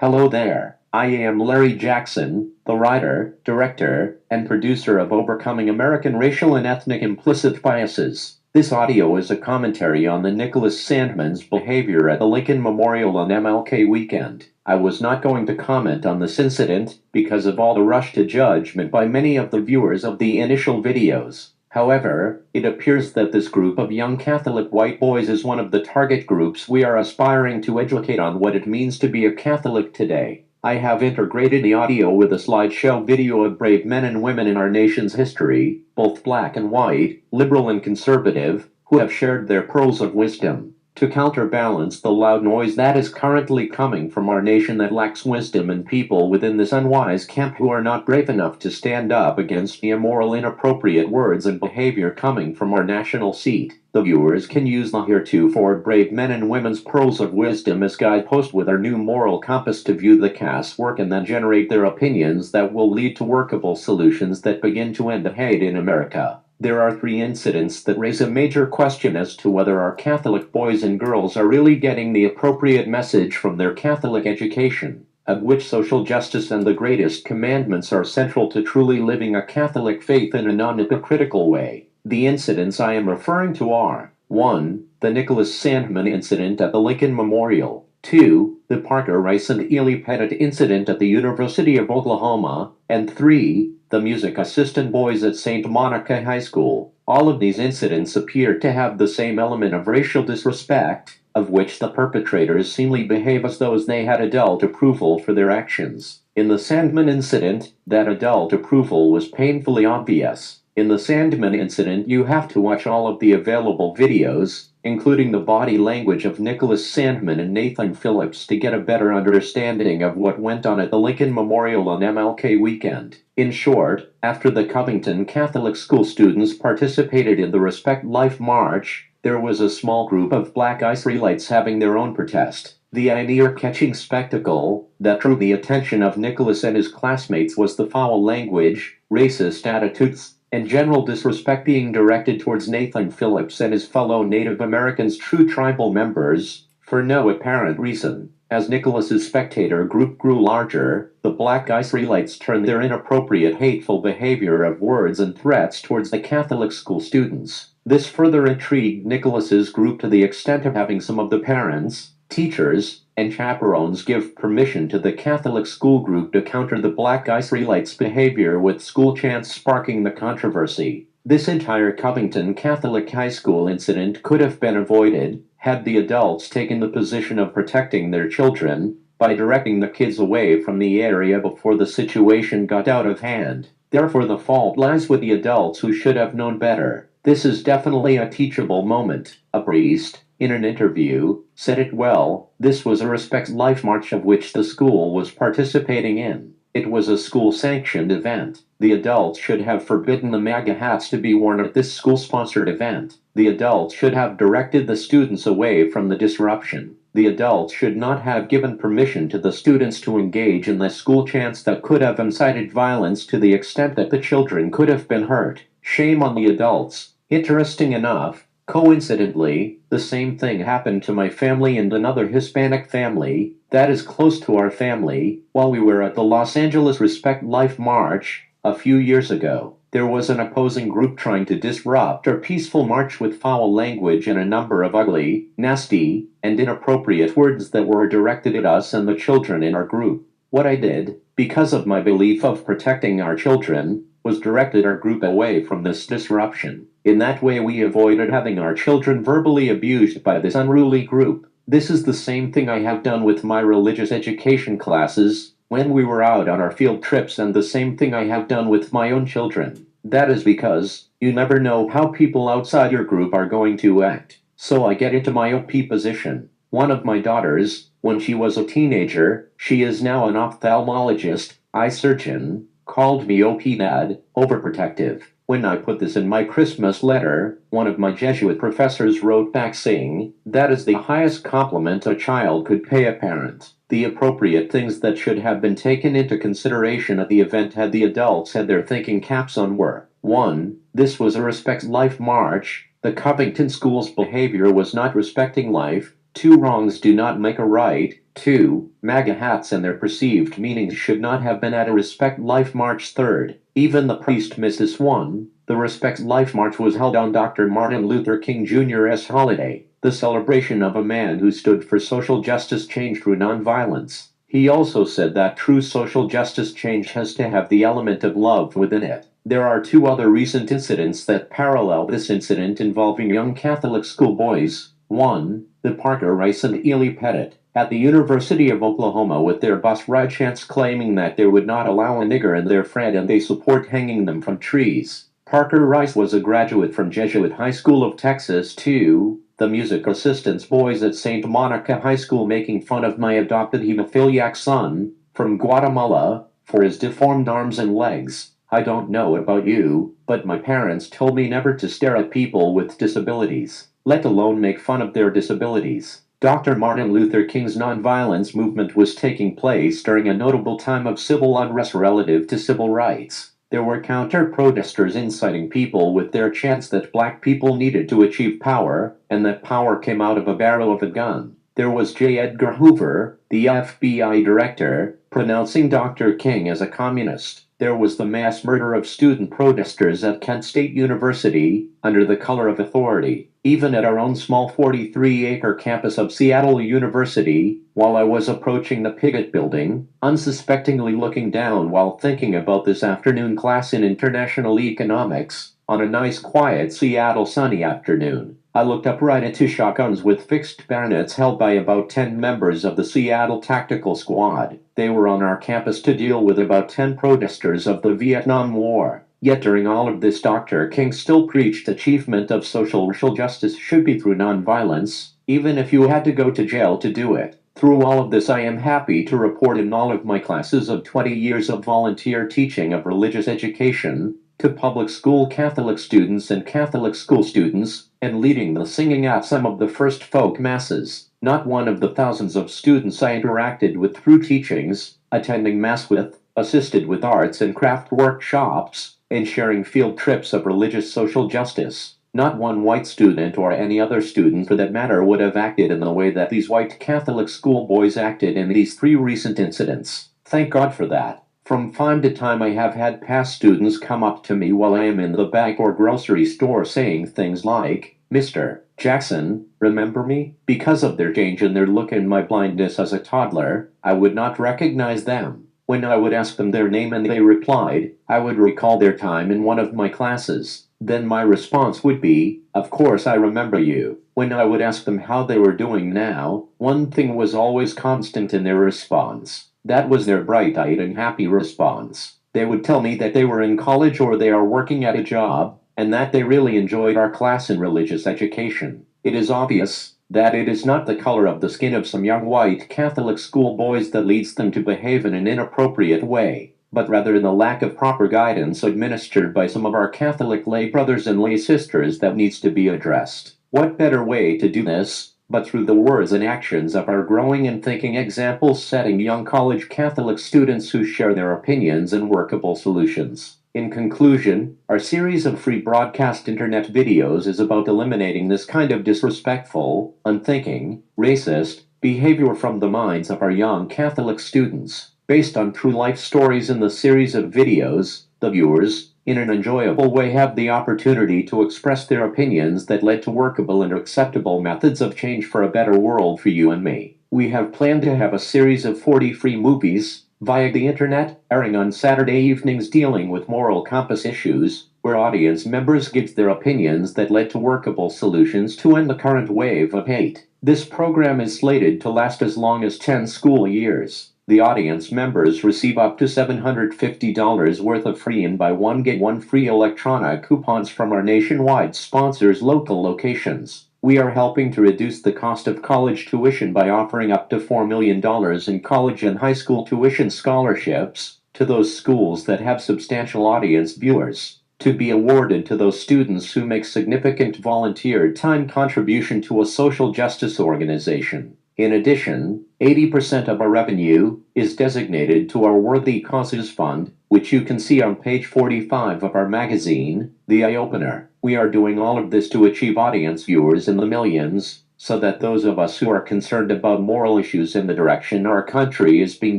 Hello there. I am Larry Jackson, the writer, director, and producer of Overcoming American Racial and Ethnic Implicit Biases. This audio is a commentary on the Nicholas Sandmann's behavior at the Lincoln Memorial on MLK weekend. I was not going to comment on this incident because of all the rush to judgment by many of the viewers of the initial videos. However, it appears that this group of young Catholic white boys is one of the target groups we are aspiring to educate on what it means to be a Catholic today. I have integrated the audio with a slideshow video of brave men and women in our nation's history, both black and white, liberal and conservative, who have shared their pearls of wisdom to counterbalance the loud noise that is currently coming from our nation that lacks wisdom and people within this unwise camp who are not brave enough to stand up against the immoral, inappropriate words and behavior coming from our national seat. The viewers can use the heretofore brave men and women's pearls of wisdom as guideposts with our new moral compass to view the cast's work and then generate their opinions that will lead to workable solutions that begin to end the hate in America. There are 3 incidents that raise a major question as to whether our Catholic boys and girls are really getting the appropriate message from their Catholic education, of which social justice and the greatest commandments are central to truly living a Catholic faith in a non-hypocritical way. The incidents I am referring to are 1. The Nicholas Sandmann incident at the Lincoln Memorial, 2. The Parker Rice and Ely Pettit incident at the University of Oklahoma, and 3. The music assistant boys at St. Monica High School. All of these incidents appear to have the same element of racial disrespect, of which the perpetrators seemingly behave as though they had adult approval for their actions. In the Sandmann incident, that adult approval was painfully obvious. In the Sandmann incident, you have to watch all of the available videos, including the body language of Nicholas Sandmann and Nathan Phillips, to get a better understanding of what went on at the Lincoln Memorial on MLK weekend. In short, after the Covington Catholic school students participated in the Respect Life March, there was a small group of black Israelites having their own protest. The ear-catching spectacle that drew the attention of Nicholas and his classmates was the foul language, racist attitudes, and general disrespect being directed towards Nathan Phillips and his fellow Native Americans, true tribal members, for no apparent reason. As Nicholas's spectator group grew larger, the black Israelites turned their inappropriate, hateful behavior of words and threats towards the Catholic school students. This further intrigued Nicholas's group to the extent of having some of the parents, teachers, and chaperones give permission to the Catholic school group to counter the black Israelites' behavior with school chants, sparking the controversy. This entire Covington Catholic High School incident could have been avoided had the adults taken the position of protecting their children by directing the kids away from the area before the situation got out of hand. Therefore, the fault lies with the adults who should have known better. This is definitely a teachable moment. A priest, in an interview, said it well. This was a Respect Life March of which the school was participating in. It was a school-sanctioned event. The adults should have forbidden the MAGA hats to be worn at this school-sponsored event. The adults should have directed the students away from the disruption. The adults should not have given permission to the students to engage in the school chants that could have incited violence to the extent that the children could have been hurt. Shame on the adults. Interesting enough, coincidentally, the same thing happened to my family and another Hispanic family that is close to our family while we were at the Los Angeles Respect Life March a few years ago. There was an opposing group trying to disrupt our peaceful march with foul language and a number of ugly, nasty, and inappropriate words that were directed at us and the children in our group. What I did, because of my belief of protecting our children, was directed our group away from this disruption. In that way, we avoided having our children verbally abused by this unruly group. This is the same thing I have done with my religious education classes when we were out on our field trips, and the same thing I have done with my own children. That is because you never know how people outside your group are going to act. So I get into my OP position. One of my daughters, when she was a teenager, she is now an ophthalmologist, eye surgeon, called me OP Dad, overprotective. When I put this in my Christmas letter, one of my Jesuit professors wrote back saying, "That is the highest compliment a child could pay a parent." The appropriate things that should have been taken into consideration at the event had the adults had their thinking caps on were: 1. This was a Respect Life March. The Covington School's behavior was not respecting life. Two wrongs do not make a right. 2. MAGA hats and their perceived meanings should not have been at a Respect Life March 3rd. Even the priest missed this one. The Respect Life March was held on Dr. Martin Luther King Jr.'s holiday, the celebration of a man who stood for social justice change through nonviolence. He also said that true social justice change has to have the element of love within it. There are two other recent incidents that parallel this incident involving young Catholic schoolboys. 1. The Parker Rice and Ely Pettit at the University of Oklahoma with their bus ride chants claiming that they would not allow a nigger in their frat and they support hanging them from trees. Parker Rice was a graduate from Jesuit High School of Texas. 2. The music assistants boys at St. Monica High School making fun of my adopted hemophiliac son from Guatemala for his deformed arms and legs. I don't know about you, but my parents told me never to stare at people with disabilities, let alone make fun of their disabilities. Dr. Martin Luther King's nonviolence movement was taking place during a notable time of civil unrest relative to civil rights. There were counter-protesters inciting people with their chants that black people needed to achieve power, and that power came out of a barrel of a gun. There was J. Edgar Hoover, the FBI director, pronouncing Dr. King as a communist. There was the mass murder of student protesters at Kent State University, under the color of authority. Even at our own small 43-acre campus of Seattle University, while I was approaching the Piggott Building, unsuspectingly looking down while thinking about this afternoon class in international economics, on a nice quiet Seattle sunny afternoon, I looked up right into shotguns with fixed bayonets held by about 10 members of the Seattle Tactical Squad. They were on our campus to deal with about 10 protesters of the Vietnam War. Yet during all of this, Dr. King still preached achievement of social justice should be through nonviolence, even if you had to go to jail to do it. Through all of this, I am happy to report in all of my classes of 20 years of volunteer teaching of religious education, to public school Catholic students and Catholic school students, and leading the singing at some of the first folk masses. Not one of the thousands of students I interacted with through teachings, attending mass with, assisted with arts and craft workshops, and sharing field trips of religious social justice. Not one white student or any other student for that matter would have acted in the way that these white Catholic schoolboys acted in these 3 recent incidents. Thank God for that. From time to time I have had past students come up to me while I am in the back or grocery store saying things like, "Mr. Jackson, remember me?" Because of their change and their look and my blindness as a toddler, I would not recognize them. When I would ask them their name and they replied, I would recall their time in one of my classes. Then my response would be, "Of course I remember you." When I would ask them how they were doing now, one thing was always constant in their response. That was their bright-eyed and happy response. They would tell me that they were in college or they are working at a job, and that they really enjoyed our class in religious education. It is obvious that it is not the color of the skin of some young white Catholic schoolboys that leads them to behave in an inappropriate way, but rather the lack of proper guidance administered by some of our Catholic lay brothers and lay sisters that needs to be addressed. What better way to do this but through the words and actions of our growing and thinking example-setting young college Catholic students who share their opinions and workable solutions. In conclusion, our series of free broadcast internet videos is about eliminating this kind of disrespectful, unthinking, racist behavior from the minds of our young Catholic students. Based on true life stories in the series of videos, the viewers, in an enjoyable way, have the opportunity to express their opinions that led to workable and acceptable methods of change for a better world for you and me. We have planned to have a series of 40 free movies via the internet, airing on Saturday evenings dealing with moral compass issues, where audience members give their opinions that led to workable solutions to end the current wave of hate. This program is slated to last as long as 10 school years. The audience members receive up to $750 worth of free and buy one get one free electronic coupons from our nationwide sponsors' local locations. We are helping to reduce the cost of college tuition by offering up to $4 million in college and high school tuition scholarships to those schools that have substantial audience viewers, to be awarded to those students who make significant volunteer time contribution to a social justice organization. In addition, 80% of our revenue is designated to our Worthy Causes Fund, which you can see on page 45 of our magazine, The Eye Opener. We are doing all of this to achieve audience viewers in the millions, so that those of us who are concerned about moral issues in the direction our country is being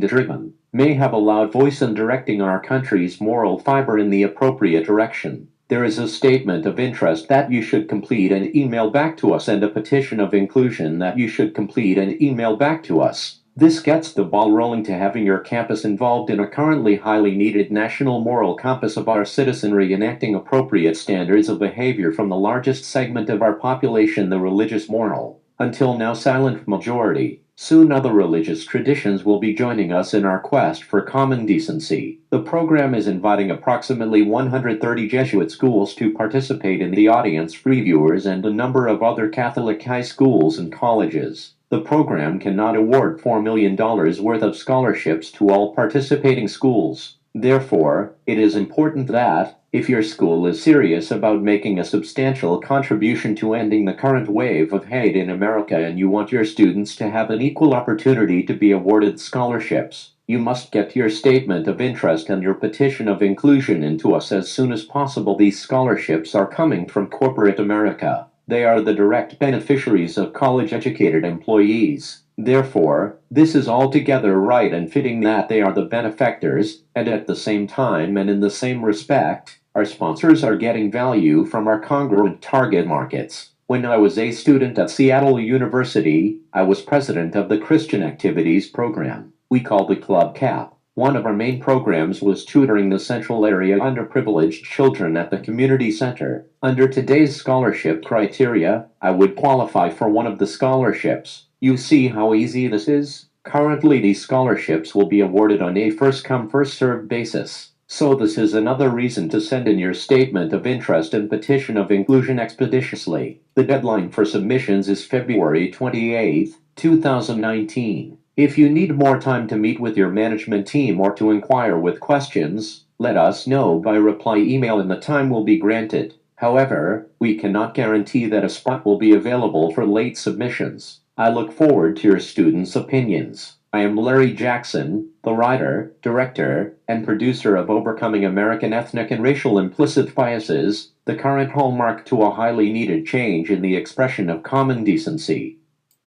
driven may have a loud voice in directing our country's moral fiber in the appropriate direction. There is a statement of interest that you should complete and email back to us, and a petition of inclusion that you should complete and email back to us. This gets the ball rolling to having your campus involved in a currently highly needed national moral compass of our citizenry, enacting appropriate standards of behavior from the largest segment of our population, the religious moral, until now silent majority. Soon other religious traditions will be joining us in our quest for common decency. The program is inviting approximately 130 Jesuit schools to participate in the audience, free viewers, and a number of other Catholic high schools and colleges. The program cannot award $4 million worth of scholarships to all participating schools. Therefore, it is important that, if your school is serious about making a substantial contribution to ending the current wave of hate in America and you want your students to have an equal opportunity to be awarded scholarships, you must get your statement of interest and your petition of inclusion into us as soon as possible. These scholarships are coming from corporate America. They are the direct beneficiaries of college-educated employees. Therefore, this is altogether right and fitting that they are the benefactors, and at the same time and in the same respect, our sponsors are getting value from our congruent target markets. When I was a student at Seattle University, I was president of the Christian Activities program. We called the Club CAP. One of our main programs was tutoring the central area underprivileged children at the community center. Under today's scholarship criteria, I would qualify for one of the scholarships. You see how easy this is? Currently, these scholarships will be awarded on a first-come, first-served basis. So this is another reason to send in your statement of interest and petition of inclusion expeditiously. The deadline for submissions is February 28, 2019. If you need more time to meet with your management team or to inquire with questions, let us know by reply email and the time will be granted. However, we cannot guarantee that a spot will be available for late submissions. I look forward to your students' opinions. I am Larry Jackson, the writer, director, and producer of Overcoming American Ethnic and Racial Implicit Biases, the current hallmark to a highly needed change in the expression of common decency.